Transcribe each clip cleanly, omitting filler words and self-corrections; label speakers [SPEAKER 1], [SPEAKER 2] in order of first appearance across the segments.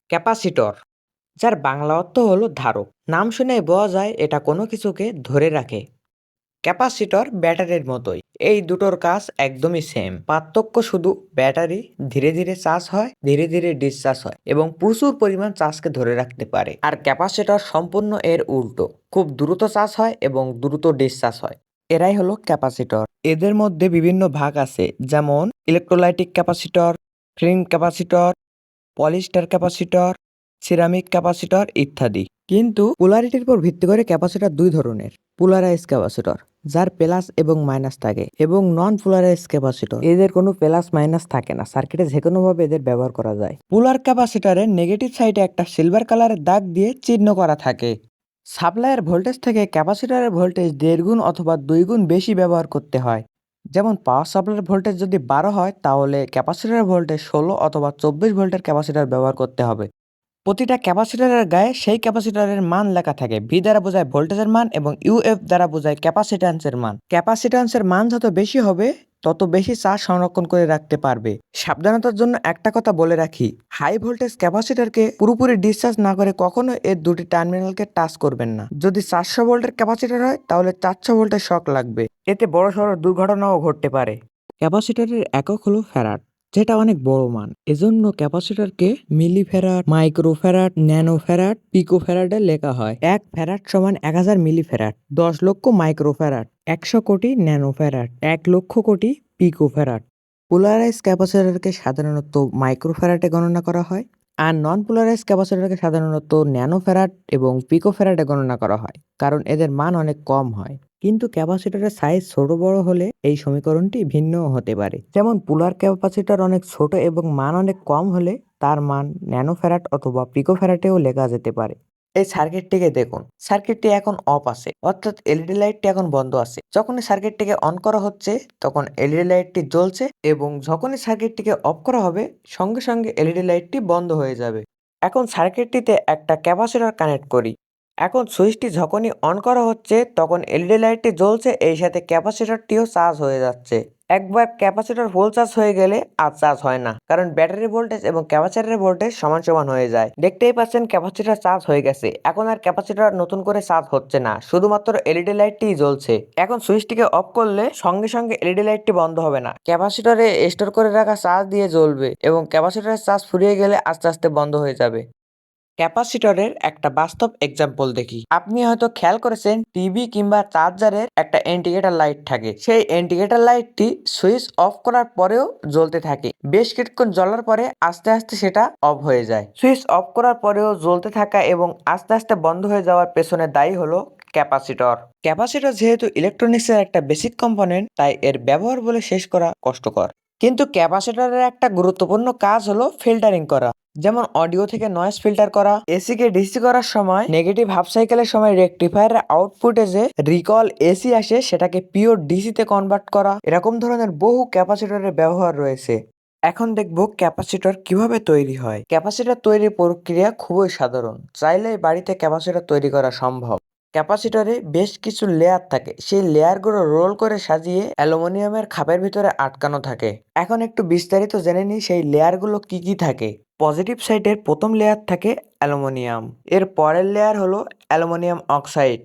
[SPEAKER 1] Capacitor, যার বাংলা অর্থ হলো ধারক। নাম শুনে বোঝা যায় এটা কোনো কিছুকে ধরে রাখে। ক্যাপাসিটর ব্যাটারির মতোই। এই দুটোর কাজ একদমই সেম, পার্থক্য শুধু ব্যাটারি ধীরে ধীরে চার্জ হয়, ধীরে ধীরে ডিসচার্জ হয় এবং প্রচুর পরিমাণ চার্জকে ধরে রাখতে পারে। আর ক্যাপাসিটর সম্পূর্ণ এর উল্টো, খুব দ্রুত চার্জ হয় এবং দ্রুত ডিসচার্জ হয়। এরাই হলো ক্যাপাসিটর। এদের মধ্যে বিভিন্ন ভাগ আছে, যেমন electrolytic capacitor, film capacitor, polyester capacitor, ceramic capacitor ইত্যাদি। কিন্তু পোলারিটির উপর ভিত্তি করে ক্যাপাসিটর দুই ধরনের: পোলারাইজ ক্যাপাসিটর, যার প্লাস এবং মাইনাস থাকে, এবং নন পোলারাইজ ক্যাপাসিটর, এদের কোনো প্লাস মাইনাস থাকে না, সার্কিটে যে কোনো ভাবে এদের ব্যবহার করা যায়। পোলার ক্যাপাসিটরের নেগেটিভ সাইডে একটা সিলভার কালারের দাগ দিয়ে চিহ্ন করা থাকে। সাপ্লাইয়ের ভোল্টেজ থেকে ক্যাপাসিটরের ভোল্টেজ 1.5 গুণ অথবা 2 গুণ বেশি ব্যবহার করতে হয়। যেমন পাওয়ার সাপ্লাইয়ের ভোল্টেজ যদি 12 হয়, তাহলে ক্যাপাসিটরের ভোল্টেজ 16 অথবা 24 ভোল্টের ক্যাপাসিটর ব্যবহার করতে হবে। প্রতিটা ক্যাপাসিটরের গায়ে সেই ক্যাপাসিটরের মান লেখা থাকে। ভি দ্বারা বোঝায় ভোল্টেজের মান এবং ইউএফ দ্বারা বোঝায় ক্যাপাসিট্যান্সের মান। ক্যাপাসিট্যান্সের মান যত বেশি হবে, তত বেশি চার্জ সংরক্ষণ করে রাখতে পারবে। সাবধানতার জন্য একটা কথা বলে রাখি, হাই ভোল্টেজ ক্যাপাসিটরকে পুরোপুরি ডিসচার্জ না করে কখনো এর দুটি টার্মিনালকে টাচ করবেন না। যদি 400 ভোল্টের ক্যাপাসিটর হয়, তাহলে 400 ভোল্টের শক লাগবে। এতে বড়সড় দুর্ঘটনাও ঘটতে পারে। ক্যাপাসিটরের একক হলো ফ্যারাড, যেটা অনেক বড় মান। এজন্য ক্যাপাসিটরকে milli farad, micro farad, nano farad, pico ফ্যারাডে লেখা হয়। 1 ফ্যারাড সমান 1000 মিলি ফ্যারাড, 10 লক্ষ মাইক্রো ফ্যারাড, 100 কোটি ন্যানো ফ্যারাড, 1 লক্ষ কোটি পিকো ফ্যারাড। পোলারাইজ ক্যাপাসিটরকে সাধারণত মাইক্রো ফ্যারাডে গণনা করা হয়, আর নন পোলারাইজ ক্যাপাসিটরকে সাধারণত ন্যানো ফ্যারাড এবং পিকো ফ্যারাডে গণনা করা হয়, কারণ এদের মান অনেক কম হয়। কিন্তু ক্যাপাসিটরের সাইজ ছোট বড় হলে এই সমীকরণটি ভিন্নও হতে পারে। যেমন পোলার ক্যাপাসিটর অনেক ছোট এবং মান অনেক কম হলে তার মান ন্যানো ফ্যারাড অথবা পিকো ফ্যারাডেও লেখা যেতে পারে। এই সার্কিটটিকে দেখুন, সার্কিটটি এখন অফ আছে, অর্থাৎ এলইডি লাইটটি এখন বন্ধ আছে। যখনই সার্কিটটিকে অন করা হচ্ছে, তখন এলইডি লাইটটি জ্বলছে, এবং যখনই সার্কিটটিকে অফ করা হবে, সঙ্গে সঙ্গে এলইডি লাইটটি বন্ধ হয়ে যাবে। এখন সার্কিটটিতে একটা ক্যাপাসিটর কানেক্ট করি। এখন সুইচটি যখনই অন করা হচ্ছে, তখন এলইডি লাইটটি জ্বলছে, এই সাথে ক্যাপাসিটরটিও চার্জ হয়ে যাচ্ছে। একবার ক্যাপাসিটর ফুল চার্জ হয়ে গেলে আর চার্জ হয় না, কারণ ব্যাটারি ভোল্টেজ এবং ক্যাপাসিটরের ভোল্টেজ সমান সমান হয়ে যায়। দেখতেই পাচ্ছেন ক্যাপাসিটর চার্জ হয়ে গেছে। এখন আর ক্যাপাসিটর নতুন করে চার্জ হচ্ছে না, শুধুমাত্র এলইডি লাইটটিই জ্বলছে। এখন সুইচটিকে অফ করলে সঙ্গে সঙ্গে এলইডি লাইটটি বন্ধ হবে না, ক্যাপাসিটরে স্টোর করে রাখা চার্জ দিয়ে জ্বলবে এবং ক্যাপাসিটরের চার্জ ফুরিয়ে গেলে আস্তে আস্তে বন্ধ হয়ে যাবে। ক্যাপাসিটরের একটা বাস্তব এক্সাম্পল দেখি। আপনি হয়তো খেয়াল করেছেন, টিভি কিংবা চার্জারের একটা ইন্ডিকেটর লাইট থাকে। সেই ইন্ডিকেটর লাইটটি সুইচ অফ করার পরেও জ্বলতে থাকে। বেশ কিছুক্ষণ জ্বলার পরে আস্তে আস্তে সেটা অফ হয়ে যায়। সুইচ অফ করার পরেও জ্বলতে থাকা এবং আস্তে আস্তে বন্ধ হয়ে যাওয়ার পেছনে দায়ী হলো ক্যাপাসিটর। ক্যাপাসিটর যেহেতু ইলেকট্রনিক্সের একটা বেসিক কম্পোনেন্ট, তাই এর ব্যবহার বলে শেষ করা কষ্টকর। কিন্তু ক্যাপাসিটরের একটা গুরুত্বপূর্ণ কাজ হলো ফিল্টারিং করা। যেমন অডিও থেকে নয়েজ ফিল্টার করা, এসি কে ডিসি করার সময় নেগেটিভ হাফ সাইকেলের সময় রেকটিফায়ারের আউটপুটে যে রিকল এসি আসে, সেটাকে পিওর ডিসিতে কনভার্ট করা। এরকম ধরনের বহু ক্যাপাসিটরের ব্যবহার রয়েছে। এখন দেখব ক্যাপাসিটর কিভাবে তৈরি হয়। ক্যাপাসিটর তৈরির প্রক্রিয়া খুবই সাধারণ, চাইলেই বাড়িতে ক্যাপাসিটর তৈরি করা সম্ভব। ক্যাপাসিটরে বেশ কিছু লেয়ার থাকে, সেই লেয়ারগুলো রোল করে সাজিয়ে অ্যালুমিনিয়ামের খাপের ভিতরে আটকানো থাকে। এখন একটু বিস্তারিত জেনে নিই সেই লেয়ারগুলো কি কি থাকে। পজিটিভ সাইডের প্রথম লেয়ার থাকে অ্যালুমিনিয়াম, এর পরের লেয়ার হলো অ্যালুমিনিয়াম অক্সাইড।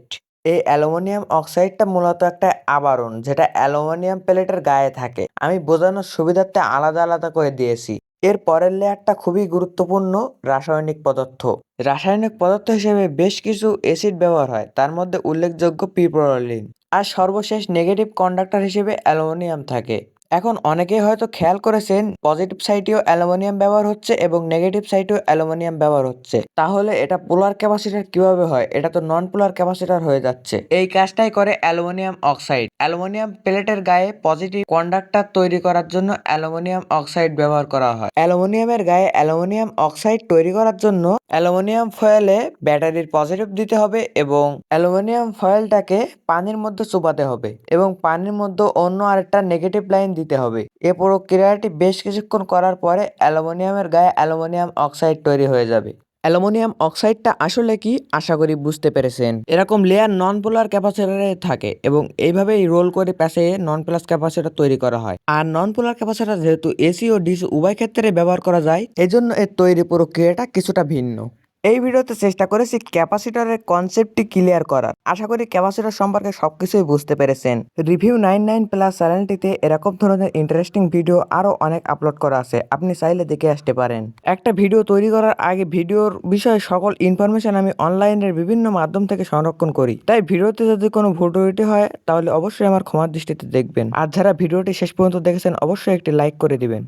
[SPEAKER 1] এই অ্যালুমিনিয়াম অক্সাইডটা মূলত একটা আবরণ, যেটা অ্যালুমিনিয়াম প্লেটের গায়ে থাকে। আমি বোঝানোর সুবিধার্থে আলাদা আলাদা করে দিয়েছি। এর পরের লেয়ারটা খুবই গুরুত্বপূর্ণ, রাসায়নিক পদার্থ। রাসায়নিক পদার্থ হিসেবে বেশ কিছু অ্যাসিড ব্যবহার হয়, তার মধ্যে উল্লেখযোগ্য পিপ্রোলিন। আর সর্বশেষ নেগেটিভ কন্ডাক্টর হিসেবে অ্যালুমিনিয়াম থাকে। এখন অনেকেই হয়তো খেয়াল করেছেন, পজিটিভ সাইডেও অ্যালুমিনিয়াম ব্যবহার হচ্ছে এবং নেগেটিভ সাইডেও অ্যালুমিনিয়াম ব্যবহার হচ্ছে। তাহলে এটা পোলার ক্যাপাসিটর কিভাবে হয়? এটা তো নন পোলার ক্যাপাসিটর হয়ে যাচ্ছে। এই কাজটাই করে অ্যালুমিনিয়াম অক্সাইড। অ্যালুমিনিয়াম প্লেটের গায়ে পজিটিভ কন্ডাক্টর তৈরি করার জন্য অ্যালুমিনিয়াম অক্সাইড ব্যবহার করা হয়। অ্যালুমিনিয়ামের গায়ে অ্যালুমিনিয়াম অক্সাইড তৈরি করার জন্য অ্যালুমিনিয়াম ফয়েলে ব্যাটারির পজিটিভ দিতে হবে এবং অ্যালুমিনিয়াম ফয়েলটাকে পানির মধ্যে চুবাতে হবে এবং পানির মধ্যে অন্য আরেকটা নেগেটিভ লাইন দিতে হবে। এ প্রক্রিয়াটি বেশ কিছুক্ষণ করার পরে অ্যালুমিনিয়ামের গায়ে অ্যালুমিনিয়াম অক্সাইড তৈরি হয়ে যাবে। অ্যালুমিনিয়াম অক্সাইডটা আসলে কি আশা করি বুঝতে পেরেছেন। এরকম লেয়ার নন পোলার ক্যাপাসিটরে থাকে এবং এইভাবেই রোল করে প্যাঁচে নন প্লাস ক্যাপাসিটর তৈরি করা হয়। আর নন পোলার ক্যাপাসিটর যেহেতু এসি ও ডিসি উভয় ক্ষেত্রে ব্যবহার করা যায়, এজন্য এর তৈরি প্রক্রিয়াটা কিছুটা ভিন্ন। এই ভিডিওতে চেষ্টা করেছি ক্যাপাসিটরের কনসেপ্টটি ক্লিয়ার করার। আশা করি ক্যাপাসিটর সম্পর্কে সবকিছুই বুঝতে পেরেছেন। রিভিউ 99 প্লাস চ্যানেলটিতে এরকম ধরনের ইন্টারেস্টিং ভিডিও আরও অনেক আপলোড করা আছে, আপনি চাইলে দেখে আসতে পারেন। একটা ভিডিও তৈরি করার আগে ভিডিওর বিষয়ে সকল ইনফরমেশন আমি অনলাইনের বিভিন্ন মাধ্যম থেকে সংরক্ষণ করি, তাই ভিডিওতে যদি কোনো ভুল ত্রুটি হয় তাহলে অবশ্যই আমার ক্ষমার দৃষ্টিতে দেখবেন। আর যারা ভিডিওটি শেষ পর্যন্ত দেখেছেন অবশ্যই একটি লাইক করে দিবেন।